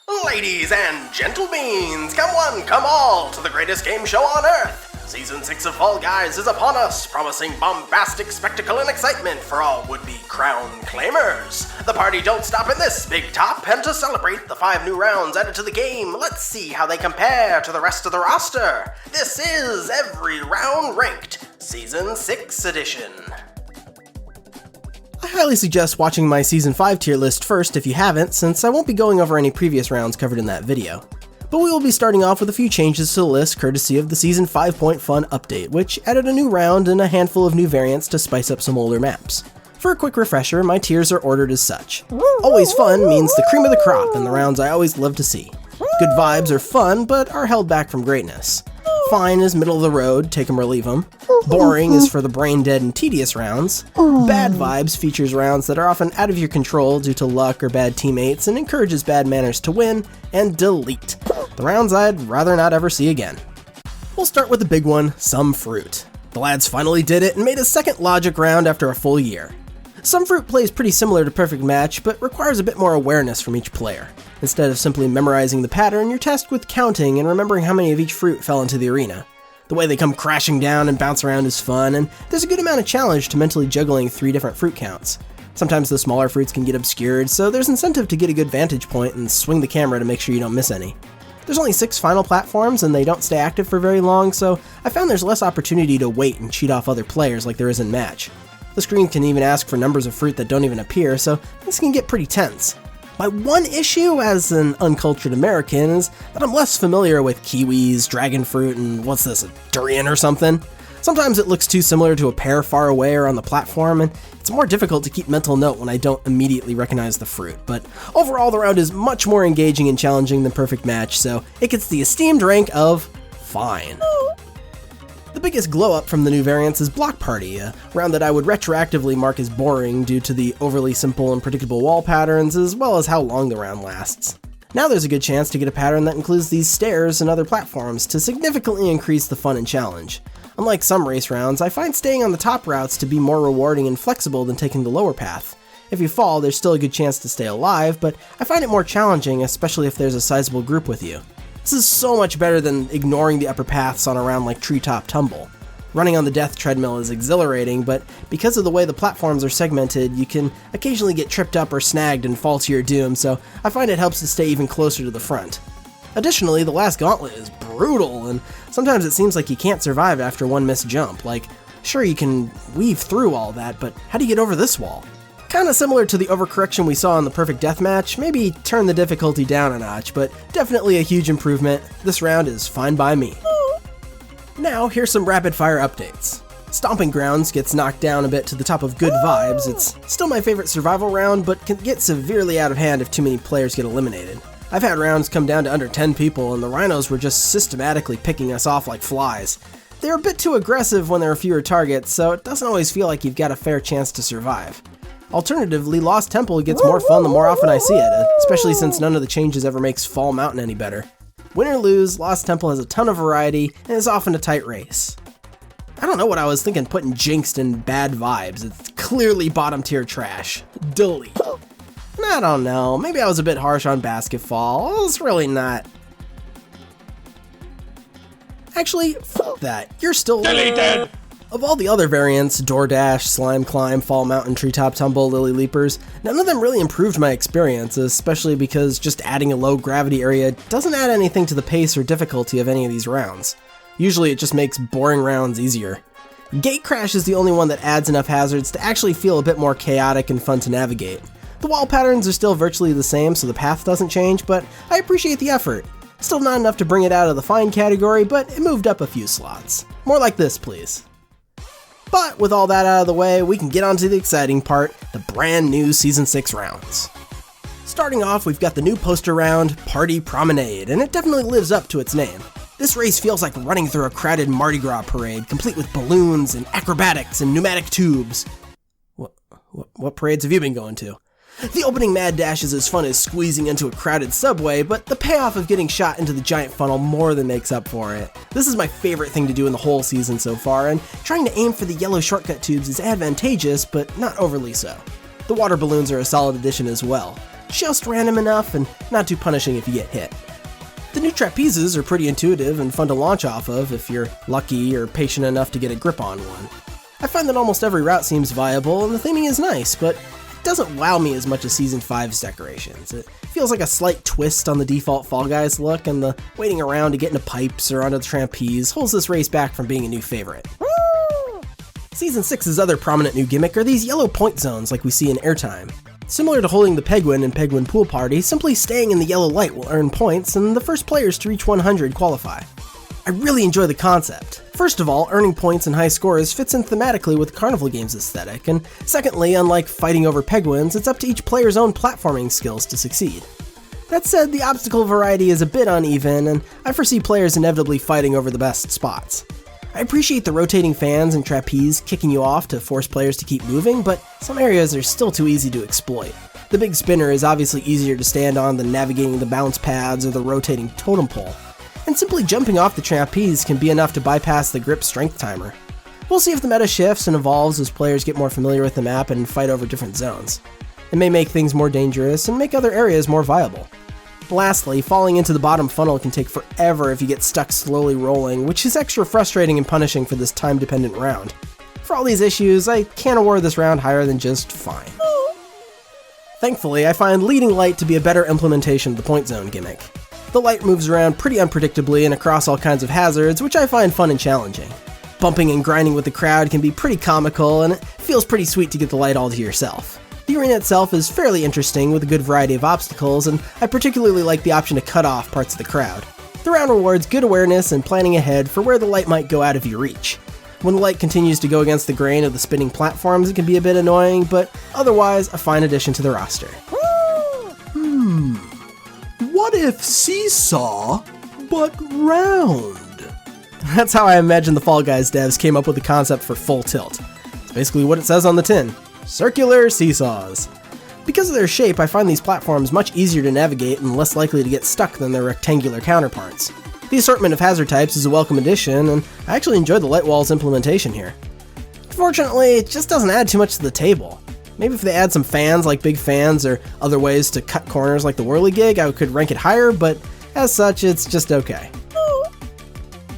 Ladies and gentlemen, come one, come all, to the greatest game show on Earth! Season 6 of Fall Guys is upon us, promising bombastic spectacle and excitement for all would-be crown claimers. The party don't stop at this big top, and to celebrate the 5 new rounds added to the game, let's see how they compare to the rest of the roster. This is Every Round Ranked, Season 6 edition. I highly suggest watching my Season 5 tier list first if you haven't, since I won't be going over any previous rounds covered in that video. But we will be starting off with a few changes to the list courtesy of the Season 5 Fun update, which added a new round and a handful of new variants to spice up some older maps. For a quick refresher, my tiers are ordered as such. Always Fun means the cream of the crop and the rounds I always love to see. Good Vibes are fun, but are held back from greatness. Fine is middle of the road, take 'em or leave 'em. Boring is for the brain dead and tedious rounds. Bad Vibes features rounds that are often out of your control due to luck or bad teammates and encourages bad manners to win. And Delete, the rounds I'd rather not ever see again. We'll start with the big one, Some Fruit. The lads finally did it and made a second logic round after a full year. Some Fruit plays pretty similar to Perfect Match, but requires a bit more awareness from each player. Instead of simply memorizing the pattern, you're tasked with counting and remembering how many of each fruit fell into the arena. The way they come crashing down and bounce around is fun, and there's a good amount of challenge to mentally juggling 3 different fruit counts. Sometimes the smaller fruits can get obscured, so there's incentive to get a good vantage point and swing the camera to make sure you don't miss any. There's only 6 final platforms and they don't stay active for very long, so I found there's less opportunity to wait and cheat off other players like there is in Match. The screen can even ask for numbers of fruit that don't even appear, so things can get pretty tense. My one issue as an uncultured American is that I'm less familiar with kiwis, dragon fruit, and what's this, a durian or something? Sometimes it looks too similar to a pear far away or on the platform, and it's more difficult to keep mental note when I don't immediately recognize the fruit. But overall, the round is much more engaging and challenging than Perfect Match, so it gets the esteemed rank of fine. The biggest glow-up from the new variants is Block Party, a round that I would retroactively mark as boring due to the overly simple and predictable wall patterns as well as how long the round lasts. Now there's a good chance to get a pattern that includes these stairs and other platforms to significantly increase the fun and challenge. Unlike some race rounds, I find staying on the top routes to be more rewarding and flexible than taking the lower path. If you fall, there's still a good chance to stay alive, but I find it more challenging, especially if there's a sizable group with you. This is so much better than ignoring the upper paths on a round like Treetop Tumble. Running on the death treadmill is exhilarating, but because of the way the platforms are segmented, you can occasionally get tripped up or snagged and fall to your doom, so I find it helps to stay even closer to the front. Additionally, the last gauntlet is brutal, and sometimes it seems like you can't survive after one missed jump. Like, sure, you can weave through all that, but how do you get over this wall? Kinda similar to the overcorrection we saw in the Perfect Deathmatch, maybe turn the difficulty down a notch, but definitely a huge improvement. This round is fine by me. Now, here's some rapid-fire updates. Stomping Grounds gets knocked down a bit to the top of Good Vibes. It's still my favorite survival round, but can get severely out of hand if too many players get eliminated. I've had rounds come down to under 10 people, and the rhinos were just systematically picking us off like flies. They're a bit too aggressive when there are fewer targets, so it doesn't always feel like you've got a fair chance to survive. Alternatively, Lost Temple gets more fun the more often I see it, especially since none of the changes ever makes Fall Mountain any better. Win or lose, Lost Temple has a ton of variety and is often a tight race. I don't know what I was thinking putting Jinxed in Bad Vibes. It's clearly bottom tier trash. Delete. I don't know, maybe I was a bit harsh on Basketball. It's really not. Actually, fuck that. You're still deleted. Of all the other variants, DoorDash, Slime Climb, Fall Mountain, Treetop Tumble, Lily Leapers, none of them really improved my experience, especially because just adding a low gravity area doesn't add anything to the pace or difficulty of any of these rounds. Usually it just makes boring rounds easier. Gate Crash is the only one that adds enough hazards to actually feel a bit more chaotic and fun to navigate. The wall patterns are still virtually the same, so the path doesn't change, but I appreciate the effort. Still not enough to bring it out of the fine category, but it moved up a few slots. More like this, please. But with all that out of the way, we can get on to the exciting part, the brand new Season 6 rounds. Starting off, we've got the new poster round, Party Promenade, and it definitely lives up to its name. This race feels like running through a crowded Mardi Gras parade, complete with balloons and acrobatics and pneumatic tubes. What parades have you been going to? The opening mad dash is as fun as squeezing into a crowded subway, but the payoff of getting shot into the giant funnel more than makes up for it. This is my favorite thing to do in the whole season so far, and trying to aim for the yellow shortcut tubes is advantageous, but not overly so. The water balloons are a solid addition as well. just random enough and not too punishing if you get hit. The new trapezes are pretty intuitive and fun to launch off of if you're lucky or patient enough to get a grip on one. I find that almost every route seems viable and the theming is nice, but it doesn't wow me as much as Season 5's decorations. It feels like a slight twist on the default Fall Guys look, and the waiting around to get into pipes or onto the trapeze holds this race back from being a new favorite. Season 6's other prominent new gimmick are these yellow point zones like we see in Airtime. Similar to holding the Penguin in Penguin Pool Party, simply staying in the yellow light will earn points, and the first players to reach 100 qualify. I really enjoy the concept. First of all, earning points and high scores fits in thematically with the Carnival game's aesthetic, and secondly, unlike fighting over penguins, it's up to each player's own platforming skills to succeed. That said, the obstacle variety is a bit uneven, and I foresee players inevitably fighting over the best spots. I appreciate the rotating fans and trapeze kicking you off to force players to keep moving, but some areas are still too easy to exploit. The big spinner is obviously easier to stand on than navigating the bounce pads or the rotating totem pole, and simply jumping off the trapeze can be enough to bypass the grip strength timer. We'll see if the meta shifts and evolves as players get more familiar with the map and fight over different zones. It may make things more dangerous and make other areas more viable. Lastly, falling into the bottom funnel can take forever if you get stuck slowly rolling, which is extra frustrating and punishing for this time-dependent round. For all these issues, I can't award this round higher than just fine. Thankfully, I find leading light to be a better implementation of the point zone gimmick. The light moves around pretty unpredictably and across all kinds of hazards, which I find fun and challenging. Bumping and grinding with the crowd can be pretty comical, and it feels pretty sweet to get the light all to yourself. The arena itself is fairly interesting with a good variety of obstacles, and I particularly like the option to cut off parts of the crowd. The round rewards good awareness and planning ahead for where the light might go out of your reach. When the light continues to go against the grain of the spinning platforms, it can be a bit annoying, but otherwise a fine addition to the roster. What if seesaw, but round? That's how I imagine the Fall Guys devs came up with the concept for Full Tilt. It's basically what it says on the tin. Circular seesaws. Because of their shape, I find these platforms much easier to navigate and less likely to get stuck than their rectangular counterparts. The assortment of hazard types is a welcome addition, and I actually enjoyed the light walls implementation here. Unfortunately, it just doesn't add too much to the table. Maybe if they add some fans like big fans or other ways to cut corners like the whirligig, I could rank it higher, but as such, it's just okay.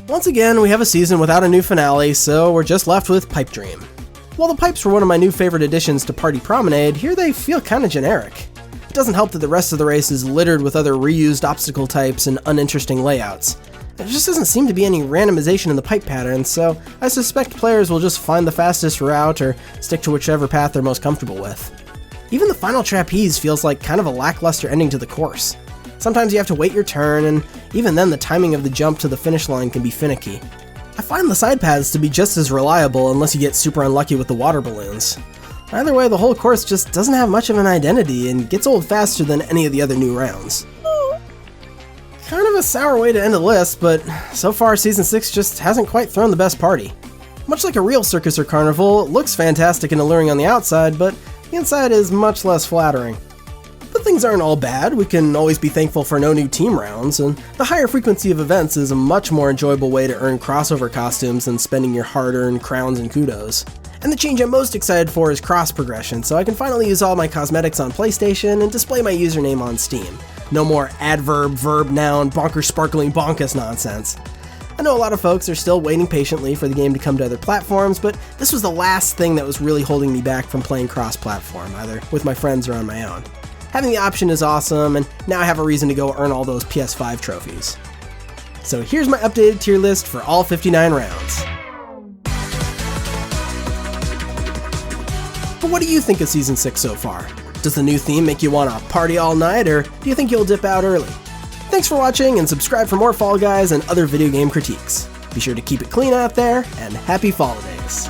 Once again, we have a season without a new finale, so we're just left with Pipe Dream. While the pipes were one of my new favorite additions to Party Promenade, here they feel kinda generic. It doesn't help that the rest of the race is littered with other reused obstacle types and uninteresting layouts. There just doesn't seem to be any randomization in the pipe patterns, so I suspect players will just find the fastest route or stick to whichever path they're most comfortable with. Even the final trapeze feels like kind of a lackluster ending to the course. Sometimes you have to wait your turn, and even then the timing of the jump to the finish line can be finicky. I find the side paths to be just as reliable unless you get super unlucky with the water balloons. Either way, the whole course just doesn't have much of an identity and gets old faster than any of the other new rounds. Kind of a sour way to end a list, but so far Season 6 just hasn't quite thrown the best party. Much like a real circus or carnival, it looks fantastic and alluring on the outside, but the inside is much less flattering. But things aren't all bad. We can always be thankful for no new team rounds, and the higher frequency of events is a much more enjoyable way to earn crossover costumes than spending your hard-earned crowns and kudos. And the change I'm most excited for is cross progression, so I can finally use all my cosmetics on PlayStation and display my username on Steam. No more adverb, verb, noun, bonker sparkling bonkus nonsense. I know a lot of folks are still waiting patiently for the game to come to other platforms, but this was the last thing that was really holding me back from playing cross-platform, either with my friends or on my own. Having the option is awesome, and now I have a reason to go earn all those PS5 trophies. So here's my updated tier list for all 59 rounds. But what do you think of Season 6 so far? Does the new theme make you want to party all night, or do you think you'll dip out early? Thanks for watching, and subscribe for more Fall Guys and other video game critiques. Be sure to keep it clean out there, and happy Fall Days!